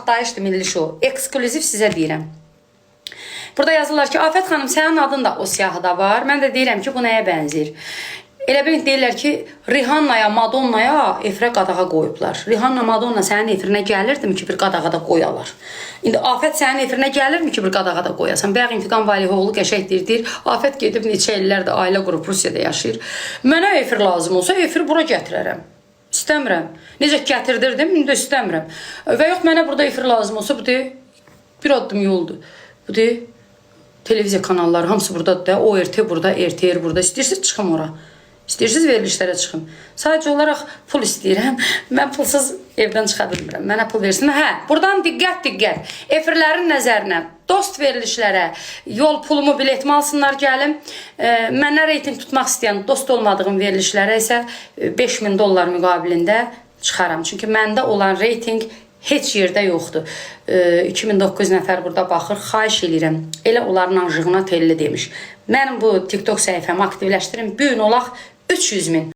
partlayışdır Milli Show. Eksklüziv sizə deyirəm. Burada yazırlar ki, Afət xanım, sənin adın da o siyahıda var. Mən də deyirəm ki, bu nəyə bənzir? Elə bir deyirlər ki, Rihannaya, Madonnaya efirə qadağa qoyublar. Rihanna, Madonna sənin efirinə gəlirdimi ki, bir qadağa da qoyalar? İndi Afət sənin efirinə gəlirmi ki, bir qadağa da qoyasan? Bəğ İntiqam Valihoğlu qəşək deyir, Afət gedib neçə illərdir ailə qrup Rusiyada yaşayır. Mənə efir lazım olsa, efir bura gətirərəm. İstəmirəm. Necə gətirdirdim, indi istəmirəm. Və yox, mənə burada efir lazım olsa, bu deyir, bir addım yoldur. Bu deyir, televiziya kanalları, hamısı buradadır da, ORT burada, RTR burada. İstəyirsiniz, çıxım ora. İstəyirsiniz, verilişlərə çıxım. Sadəcə olaraq pul istəyirəm. Mən pulsuz evdən çıxa bilmirəm. Mənə pul versin. Hə, buradan diqqət. Efirlərin nəzərinə, dost verilişlərə, yol pulumu, biletimi alsınlar, gəlim. Mənə reyting tutmaq istəyən, dost olmadığım verilişlərə isə $5000 müqabilində çıxaram. Çünki məndə olan reyting heç yerdə yoxdur. 2009 nəfər burada baxır, xahiş edirəm. Elə onların anjığına telli demiş. Mənim bu TikTok səhifəmi aktivləşdirin, bu gün olaq 300 min.